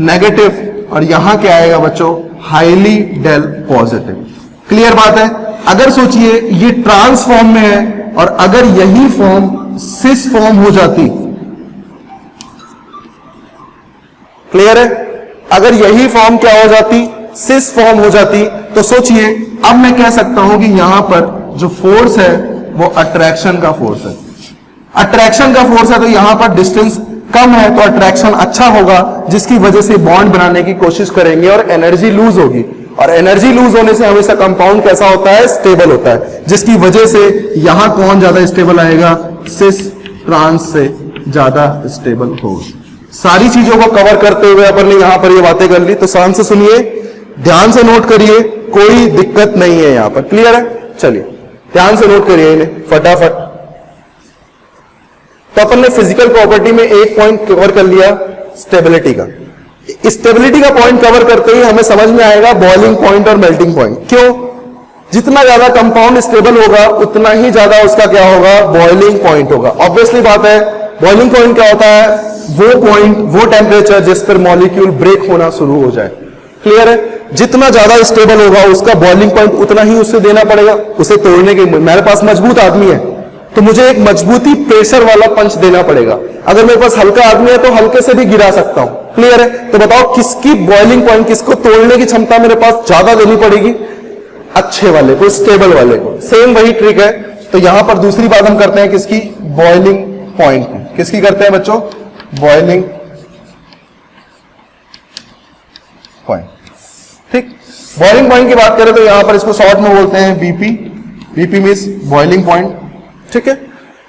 नेगेटिव, और यहां क्या आएगा बच्चों, हाईली डेल पॉजिटिव। क्लियर बात है। अगर सोचिए ये ट्रांस फॉर्म में है और अगर यही फॉर्म सिस फॉर्म हो जाती, क्लियर है, अगर यही फॉर्म क्या हो जाती, सिस फॉर्म हो जाती, तो सोचिए अब मैं कह सकता हूं कि यहां पर जो फोर्स है वो अट्रैक्शन का फोर्स है। अट्रैक्शन का फोर्स है तो यहां पर डिस्टेंस कम है तो अट्रैक्शन अच्छा होगा, जिसकी वजह से बॉन्ड बनाने की कोशिश करेंगे और एनर्जी लूज होगी। और एनर्जी लूज होने से हमेशा कंपाउंड कैसा होता है, स्टेबल होता है, जिसकी वजह से यहां कौन ज्यादा स्टेबल आएगा, सिस ट्रांस से ज्यादा स्टेबल होगा। सारी चीजों को कवर करते हुए अपन ने यहां पर ये बातें कर ली, तो शांत से सुनिए, ध्यान से नोट करिए, कोई दिक्कत नहीं है यहां पर। क्लियर है, चलिए ध्यान से नोट करिए इन्हें फटाफट। तो अपन ने फिजिकल प्रॉपर्टी में एक पॉइंट कवर कर लिया, स्टेबिलिटी का। स्टेबिलिटी का पॉइंट कवर करते ही हमें समझ में आएगा बॉइलिंग पॉइंट और मेल्टिंग पॉइंट। क्यों, जितना ज्यादा कंपाउंड स्टेबल होगा उतना ही ज्यादा उसका क्या होगा, बॉइलिंग पॉइंट होगा। ऑब्वियसली बात है, बॉइलिंग पॉइंट क्या होता है, वो पॉइंट, वो टेम्परेचर जिस पर मॉलिक्यूल ब्रेक होना शुरू हो जाए। क्लियर है, जितना ज्यादा स्टेबल होगा उसका बॉइलिंग पॉइंट उतना ही उससे देना पड़ेगा। उसे तोड़ने के, मेरे पास मजबूत आदमी है तो मुझे एक मजबूती प्रेशर वाला पंच देना पड़ेगा। अगर मेरे पास हल्का आदमी है तो हल्के से भी गिरा सकता हूं। क्लियर है, तो बताओ किसकी बॉइलिंग पॉइंट, किसको तोड़ने की क्षमता मेरे पास ज्यादा देनी पड़ेगी, अच्छे वाले को, स्टेबल वाले को। सेम वही ट्रिक है। तो यहां पर दूसरी बात हम करते हैं किसकी, बॉइलिंग पॉइंट की। किसकी करते हैं बच्चों, बॉइलिंग पॉइंट। ठीक, बॉइलिंग पॉइंट की बात करें तो यहां पर इसको शॉर्ट में बोलते हैं BP. BP means boiling point. ठीक है,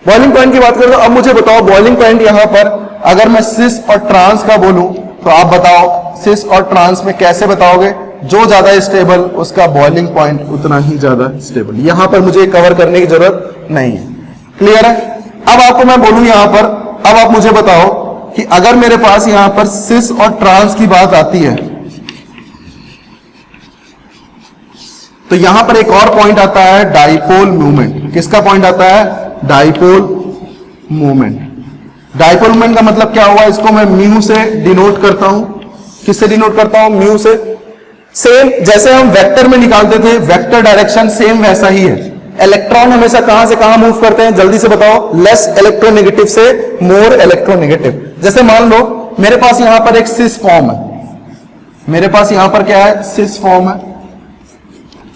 बॉइलिंग पॉइंट की बात करें तो अब मुझे बताओ बॉइलिंग पॉइंट यहां पर अगर मैं सिस और ट्रांस का बोलूं तो आप बताओ सिस और ट्रांस में कैसे बताओगे, जो ज्यादा स्टेबल उसका बॉइलिंग पॉइंट उतना ही ज्यादा स्टेबल। यहां पर मुझे कवर करने की जरूरत नहीं है। क्लियर है। अब आपको मैं बोलूं यहां पर, अब आप मुझे बताओ कि अगर मेरे पास यहां पर सिस और ट्रांस की बात आती है तो यहां पर एक और पॉइंट आता है डाइपोल मूवमेंट। किसका पॉइंट आता है, डाइपोल मूवमेंट। डाइपोल मूवमेंट का मतलब क्या हुआ, इसको मैं म्यू से डिनोट करता हूं। किससे डिनोट करता हूं, म्यू से। सेम जैसे हम वेक्टर में निकालते थे वेक्टर डायरेक्शन, सेम वैसा ही है। इलेक्ट्रॉन हमेशा कहां से कहां मूव करते हैं, जल्दी से बताओ, लेस इलेक्ट्रोनेगेटिव से मोर इलेक्ट्रोनेगेटिव। जैसे मान लो मेरे पास यहां पर एक सिस फॉर्म है, मेरे पास यहां पर क्या है, सिस फॉर्म है,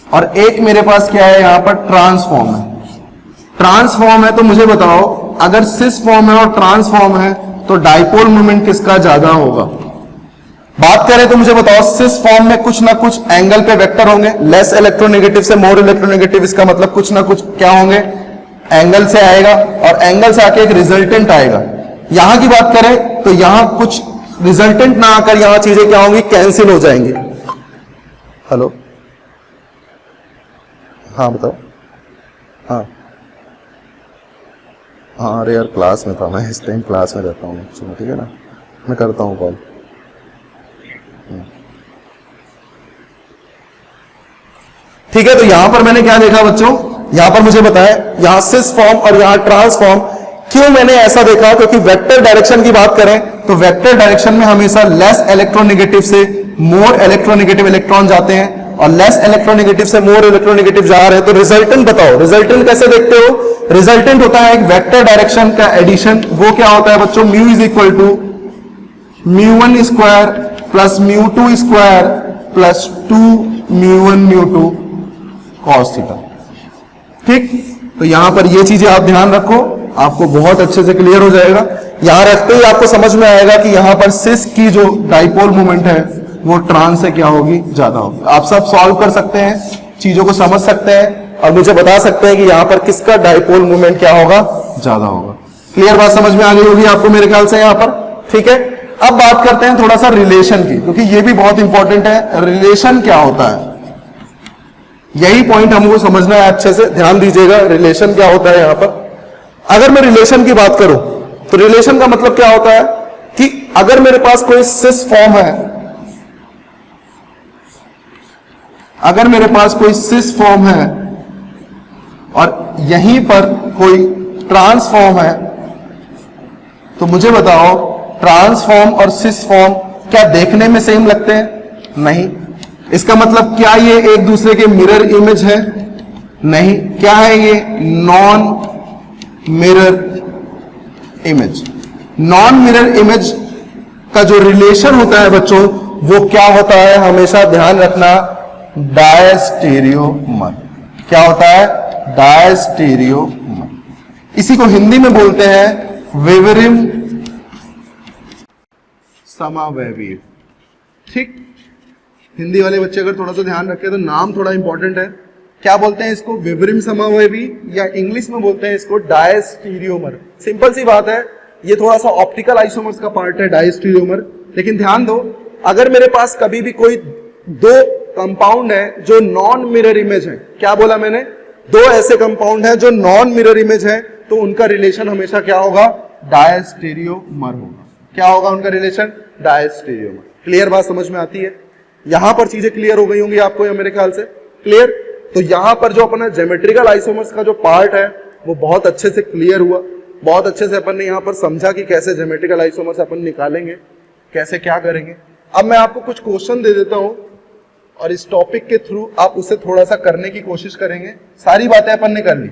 और एक मेरे पास क्या है यहां पर, ट्रांसफॉर्म है। ट्रांसफॉर्म है तो मुझे बताओ अगर सिस फॉर्म है और ट्रांसफॉर्म है तो डाइपोल मोमेंट किसका ज्यादा होगा। बात करें तो मुझे बताओ सिस फॉर्म में कुछ ना कुछ एंगल पे वेक्टर होंगे, लेस इलेक्ट्रोनेगेटिव से मोर इलेक्ट्रोनेगेटिव, इसका मतलब कुछ ना कुछ क्या होंगे, एंगल से आएगा, और एंगल से आके एक रिजल्टेंट आएगा। यहां की बात करें तो यहां कुछ रिजल्टेंट ना आकर यहां चीजें क्या होंगी, कैंसिल हो जाएंगी। हेलो, हाँ बताओ। हाँ हाँ, अरे यार क्लास में था मैं, इस टाइम क्लास में रहता हूँ। सुनो ठीक है ना, मैं करता हूँ कॉल। ठीक है, तो यहां पर मैंने क्या देखा बच्चों, यहां पर मुझे बताया यहां सिस फॉर्म और यहां ट्रांसफॉर्म। क्यों मैंने ऐसा देखा, क्योंकि वेक्टर डायरेक्शन की बात करें तो वेक्टर डायरेक्शन में हमेशा लेस इलेक्ट्रोनेगेटिव से मोर इलेक्ट्रोनेगेटिव इलेक्ट्रॉन जाते हैं, और लेस इलेक्ट्रोनेगेटिव से मोर इलेक्ट्रोनेगेटिव जा रहे हैं। तो रिजल्टेंट बताओ, रिजल्टेंट कैसे देखते हो, रिजल्टेंट होता है एक वेक्टर डायरेक्शन का एडिशन। वो क्या होता है बच्चों, mu is equal to μ1 square plus μ2 square plus 2 μ1 μ2 cos theta. ठीक, तो यहां पर ये चीजें आप ध्यान रखो, आपको बहुत अच्छे से क्लियर हो जाएगा। यहां रखते ही आपको समझ में आएगा कि यहां पर सिस की जो डाइपोल मोमेंट है वो ट्रांस से क्या होगी, ज्यादा होगी। आप सब सॉल्व कर सकते हैं, चीजों को समझ सकते हैं और मुझे बता सकते हैं कि यहां पर किसका डाइपोल मोमेंट क्या होगा, ज्यादा होगा। क्लियर बात समझ में आ गई होगी आपको मेरे ख्याल से यहां पर। ठीक है, अब बात करते हैं थोड़ा सा रिलेशन की, क्योंकि ये भी बहुत इंपॉर्टेंट है। रिलेशन क्या होता है, यही पॉइंट हमको समझना है, अच्छे से ध्यान दीजिएगा। रिलेशन क्या होता है यहां पर, अगर मैं रिलेशन की बात करूं तो रिलेशन का मतलब क्या होता है कि अगर मेरे पास कोई सिस फॉर्म है, अगर मेरे पास कोई सिस फॉर्म है और यहीं पर कोई ट्रांसफॉर्म है, तो मुझे बताओ ट्रांसफॉर्म और सिस फॉर्म क्या देखने में सेम लगते हैं? नहीं। इसका मतलब क्या ये एक दूसरे के मिरर इमेज है? नहीं। क्या है ये? Non mirror image. Non mirror image का जो रिलेशन होता है बच्चों, वो क्या होता है? हमेशा ध्यान रखना, डायस्टेरियोमर। क्या होता है? डायस्टेरियोमर। इसी को हिंदी में बोलते हैं विवरिम समावयवी। ठीक, हिंदी वाले बच्चे अगर थोड़ा सा ध्यान रखें तो नाम थोड़ा इंपॉर्टेंट है। क्या बोलते हैं इसको? विवरिम समावयवी, या इंग्लिश में बोलते हैं इसको डायस्टेरियोमर। सिंपल सी बात है, ये थोड़ा सा ऑप्टिकल आइसोमर्स का पार्ट है डायस्टेरियोमर। लेकिन ध्यान दो, अगर मेरे पास कभी भी कोई दो कंपाउंड है जो नॉन मिरर इमेज है, क्या बोला मैंने? दो ऐसे कंपाउंड है जो नॉन मिरर इमेज है, तो उनका रिलेशन हमेशा क्या होगा? डायस्टेरियोमर होगा। क्या होगा उनका रिलेशन? डायस्टेरियोमर। क्लियर बात समझ में आती है? यहां पर चीजें क्लियर हो गई होंगी आपको, या मेरे ख्याल से क्लियर। तो यहां पर जो अपना ज्योमेट्रिकल आइसोमर्स का जो पार्ट है वो बहुत अच्छे से क्लियर हुआ। बहुत अच्छे से अपन ने यहां पर समझा कि कैसे ज्योमेट्रिकल आइसोमर्स अपन निकालेंगे, कैसे क्या करेंगे। अब मैं आपको कुछ क्वेश्चन दे देता हूं और इस टॉपिक के थ्रू आप उसे थोड़ा सा करने की कोशिश करेंगे। सारी बातें अपन ने कर ली।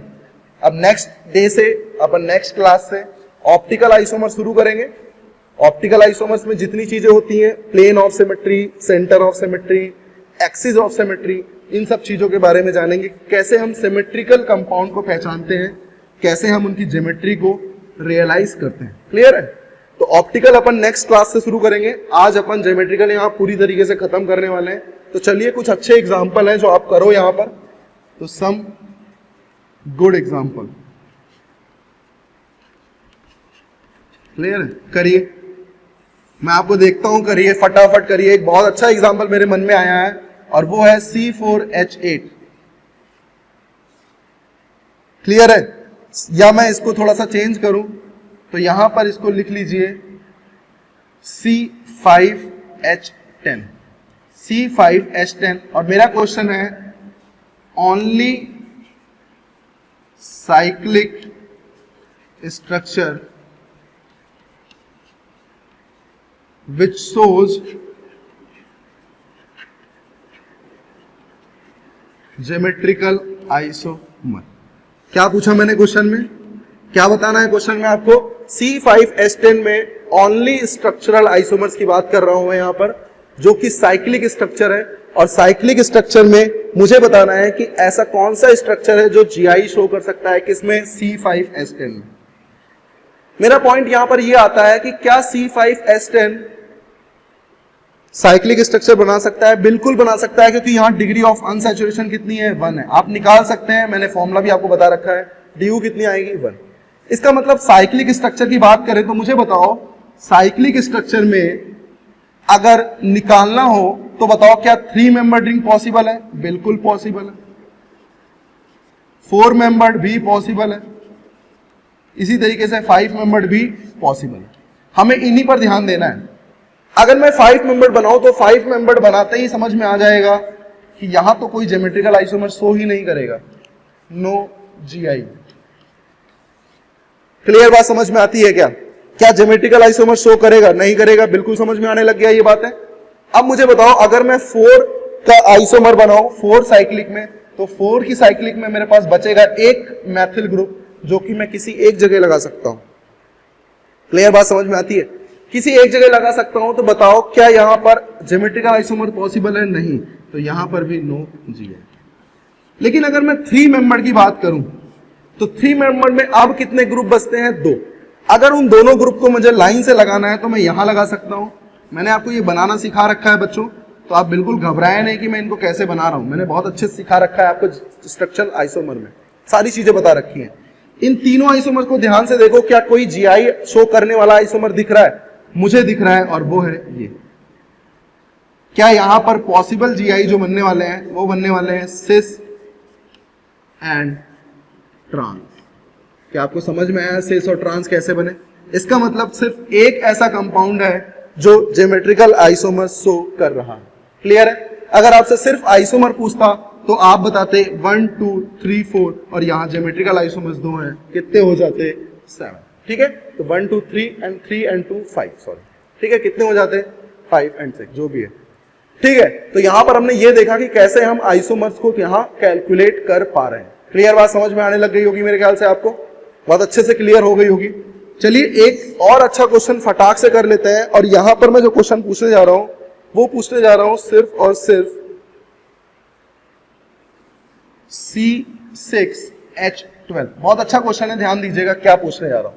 अब नेक्स्ट डे से, अपन नेक्स्ट क्लास से ऑप्टिकल आइसोमर शुरू करेंगे। ऑप्टिकल आइसोमर्स में जितनी चीजें होती हैं, plane of symmetry, centre of symmetry, axis of symmetry, इन सब चीजों के बारे में जानेंगे। कैसे हम सिमेट्रिकल कंपाउंड को पहचानते हैं, कैसे हम उनकी ज्योमेट्री को रियलाइज करते हैं। क्लियर है? तो ऑप्टिकल अपन नेक्स्ट क्लास से शुरू करेंगे। आज अपन ज्योमेट्रिकल यहाँ पूरी तरीके से खत्म करने वाले हैं। तो चलिए कुछ अच्छे एग्जाम्पल हैं जो आप करो यहाँ पर। तो सम गुड एग्जाम्पल। क्लियर है? करिए, मैं आपको देखता हूं, करिए फटाफट करिए। एक बहुत अच्छा एग्जाम्पल मेरे मन में आया है और वो है C4H8। क्लियर है? या मैं इसको थोड़ा सा चेंज करूं तो यहां पर इसको लिख लीजिए C5H10। C5H10। और मेरा क्वेश्चन है only cyclic structure which shows geometrical isomer। क्या पूछा मैंने क्वेश्चन में? क्या बताना है क्वेश्चन में आपको? C5H10 में ओनली स्ट्रक्चरल आइसोमर्स की बात कर रहा हूं मैं यहां पर, जो कि साइक्लिक स्ट्रक्चर है। और साइक्लिक स्ट्रक्चर में मुझे बताना है कि ऐसा कौन सा स्ट्रक्चर है जो GI शो कर सकता है किसमें? C5H10 में। मेरा पॉइंट यहां पर यह आता है कि क्या C5H10 साइक्लिक स्ट्रक्चर बना सकता है? बिल्कुल बना सकता है, क्योंकि यहां डिग्री ऑफ अनसैचुरेशन कितनी है? 1 है। आप निकाल सकते हैं, मैंने फॉर्मूला भी आपको बता रखा है। DU कितनी आएगी? 1। इसका मतलब साइक्लिक स्ट्रक्चर की बात करें तो मुझे बताओ, साइक्लिक स्ट्रक्चर में अगर निकालना हो तो बताओ क्या 3 मेंबर रिंग पॉसिबल है? बिल्कुल पॉसिबल है। 4 मेंबर्ड भी पॉसिबल है। इसी तरीके से 5 मेंबर्ड भी पॉसिबल है। हमें इन्हीं पर ध्यान देना है। अगर मैं 5 मेंबर बनाऊं तो 5 मेंबर बनाते ही समझ में आ जाएगा कि यहां तो कोई ज्योमेट्रिकल आइसोमर शो ही नहीं करेगा, नो GI। क्लियर बात समझ में आती है क्या? क्या ज्योमेट्रिकल आइसोमर शो करेगा? नहीं करेगा। बिल्कुल समझ में आने लग गया ये बात है। अब मुझे बताओ, अगर मैं 4 का आइसोमर बनाऊं 4 साइक्लिक में, तो 4 की साइक्लिक में मेरे पास बचेगा एक मैथिल ग्रुप, जो कि मैं किसी एक जगह लगा सकता हूं। क्लियर बात समझ में आती है? किसी एक जगह लगा सकता हूं। तो बताओ क्या यहां पर ज्योमेट्रिकल आइसोमर पॉसिबल है? नहीं। तो यहां पर भी नो GI। लेकिन अगर मैं 3 मेंबर की बात करूं तो 3 मेंबर में अब कितने ग्रुप बचते हैं? 2। अगर उन दोनों ग्रुप को मुझे लाइन से लगाना है तो मैं यहां लगा सकता हूं। मैंने आपको ये बनाना सिखा रखा है बच्चों, तो आप बिल्कुल घबराए नहीं कि मैं इनको कैसे बना रहा हूं। मैंने बहुत अच्छे से सिखा रखा है आपको स्ट्रक्चरल आइसोमर में, सारी चीजें बता रखी हैं। इन तीनों आइसोमर को ध्यान से देखो, क्या कोई GI शो करने वाला आइसोमर दिख रहा है? मुझे दिख रहा है, और वो है ये। क्या यहां पर पॉसिबल GI जो बनने वाले हैं वो बनने वाले हैं सिस एंड ट्रांस। क्या आपको समझ में आया सिस और ट्रांस कैसे बने? इसका मतलब सिर्फ एक ऐसा कंपाउंड है जो ज्योमेट्रिकल आइसोमर शो कर रहा है। क्लियर है? अगर आपसे सिर्फ आइसोमर पूछता तो आप बताते 1 2 3 4 और यहाँ ज्योमेट्रिकल आइसोमर्स 2 हैं, कितने हो जाते 7। ठीक है, तो 1 2 3 एंड 3 एंड 2 5, सॉरी, ठीक है, कितने हो जाते 5 एंड 6, जो भी है। ठीक है, तो यहां पर हमने ये देखा कि कैसे हम आइसोमर्स को यहां कैलकुलेट कर पा रहे हैं। क्लियर बात समझ में आने लग गई होगी मेरे ख्याल से, आपको बहुत अच्छे से क्लियर हो गई होगी। चलिए एक और अच्छा क्वेश्चन फटाक से कर लेते हैं, और यहां पर मैं जो क्वेश्चन पूछने जा रहा हूं वो पूछने जा रहा हूं सिर्फ और सिर्फ C6H12। बहुत अच्छा क्वेश्चन है, ध्यान दीजिएगा क्या पूछने जा रहा हूं,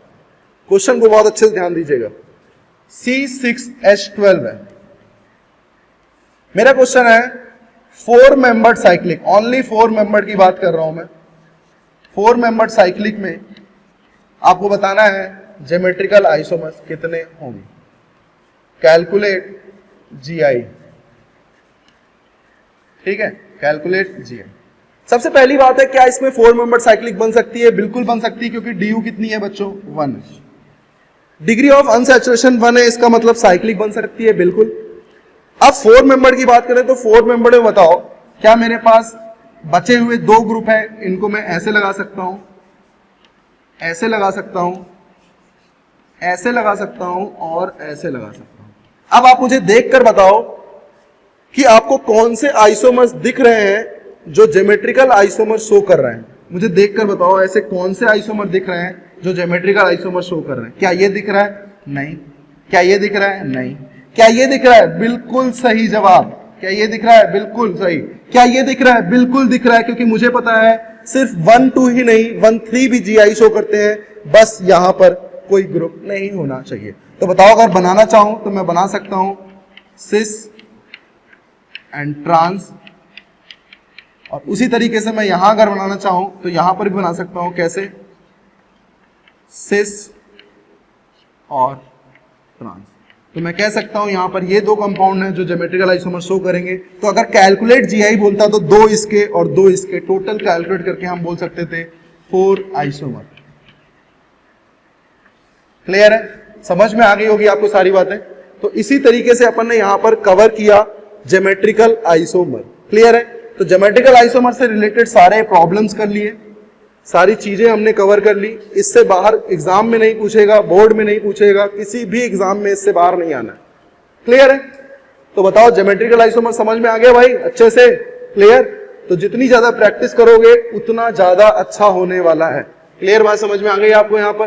क्वेश्चन को बहुत अच्छे से ध्यान दीजिएगा। C6H12 है मेरा क्वेश्चन है, 4 मेंबर्ड साइक्लिक, ओनली 4 मेंबर्ड की बात कर रहा हूं मैं। 4 मेंबर्ड साइक्लिक में आपको बताना है ज्योमेट्रिकल आइसोमर्स कितने होंगे। कैलकुलेट GI, ठीक है, कैलकुलेट GI। सबसे पहली बात है, क्या इसमें 4 मेंबर्ड साइक्लिक बन सकती है? बिल्कुल बन सकती है, क्योंकि DU कितनी है बच्चों 1 है। डिग्री ऑफ अनसैचुरेशन 1 है, इसका मतलब साइक्लिक बन सकती है बिल्कुल। अब 4 मेंबर की बात करें तो 4 मेंबर में बताओ, क्या मेरे पास बचे हुए 2 ग्रुप हैं, इनको मैं ऐसे लगा सकता हूं, ऐसे लगा सकता हूं, ऐसे लगा सकता हूं और ऐसे लगा सकता हूं। अब आप मुझे देखकर बताओ कि आपको कौन से आइसोमर्स दिख रहे हैं जो ज्योमेट्रिकल आइसोमर शो कर रहे हैं। मुझे देखकर बताओ ऐसे कौन से आइसोमर दिख रहे हैं जो ज्योमेट्रिकल आइसोमर शो कर रहे हैं। क्या ये दिख रहा है? नहीं। क्या ये दिख रहा है? नहीं। क्या ये दिख रहा है? बिल्कुल सही जवाब। क्या ये दिख रहा है? बिल्कुल सही। क्या ये दिख रहा है? बिल्कुल दिख रहा है, क्योंकि मुझे पता है सिर्फ 1 2 ही नहीं 1 3 भी GI शो करते हैं, बस यहां पर कोई ग्रुप नहीं होना चाहिए। तो बताओ, अगर बनाना चाहूं तो मैं बना सकता हूं सिस एंड ट्रांस, और उसी तरीके से मैं यहां अगर बनाना चाहूं तो यहां पर भी बना सकता हूं। कैसे? सिस और ट्रांस। तो मैं कह सकता हूं यहां पर ये 2 कंपाउंड हैं जो ज्योमेट्रिकल आइसोमर शो करेंगे। तो अगर कैलकुलेट GI बोलता तो 2 इसके और 2 इसके, टोटल कैलकुलेट करके हम बोल सकते थे 4 आइसोमर। क्लियर है? समझ में आ गई होगी आपको सारी बातें। तो इसी तरीके से अपन ने यहां पर कवर किया ज्योमेट्रिकल आइसोमर। क्लियर है? तो ज्योमेट्रिकल आइसोमर से रिलेटेड सारे प्रॉब्लम्स कर लिए, सारी चीजें हमने कवर कर ली। इससे बाहर एग्जाम में नहीं पूछेगा, बोर्ड में नहीं पूछेगा, किसी भी एग्जाम में इससे बाहर नहीं आना। क्लियर है? तो बताओ, ज्योमेट्रिकल आइसोमर समझ में आ गया भाई अच्छे से? क्लियर? तो जितनी ज्यादा प्रैक्टिस करोगे उतना ज्यादा अच्छा होने वाला है। क्लियर बात समझ में आ गई आपको यहां पर?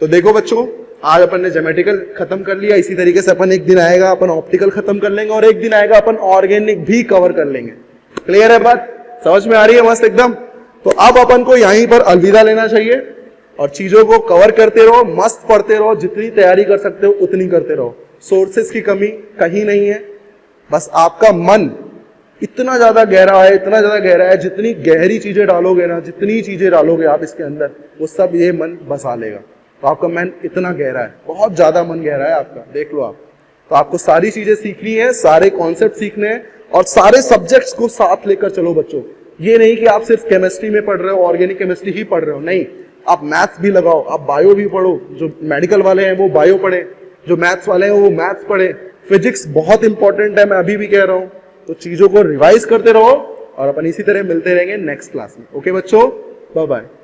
तो देखो बच्चों, आज अपन ने ज्योमेट्रिकल खत्म कर लिया। इसी तरीके से अपन एक दिन आएगा अपन ऑप्टिकल खत्म कर लेंगे, और एक दिन आएगा अपन ऑर्गेनिक भी कवर कर लेंगे। क्लियर है बात? समझ में आ रही है मस्त एकदम? तो अब अपन को यहीं पर अलविदा लेना चाहिए, और चीजों को कवर करते रहो, मस्त पढ़ते रहो, जितनी तैयारी कर सकते हो उतनी करते रहो। सोर्सेस की कमी कहीं नहीं है, बस आपका मन इतना ज्यादा गहरा है, इतना ज्यादा गहरा है, जितनी गहरी चीजें डालोगे ना, जितनी चीजें डालोगे आप इसके अंदर, वो सब ये मन बसा लेगा। तो आपका मन इतना गहरा है, बहुत ज्यादा मन गहरा है आपका, देख लो आप। तो आपको सारी चीजें सीखनी है, सारे कॉन्सेप्ट सीखने हैं, और सारे सब्जेक्ट्स को साथ लेकर चलो बच्चों। ये नहीं कि आप सिर्फ केमिस्ट्री में पढ़ रहे हो, ऑर्गेनिक केमिस्ट्री ही पढ़ रहे हो, नहीं, आप मैथ्स भी लगाओ, आप बायो भी पढ़ो। जो मेडिकल वाले हैं वो बायो पढ़े, जो मैथ्स वाले हैं वो मैथ्स पढ़े। फिजिक्स बहुत इंपॉर्टेंट है, मैं अभी भी कह रहा हूं। तो चीजों को रिवाइज करते रहो, और अपन इसी तरह मिलते रहेंगे नेक्स्ट क्लास में। ओके बच्चों, बाय बाय।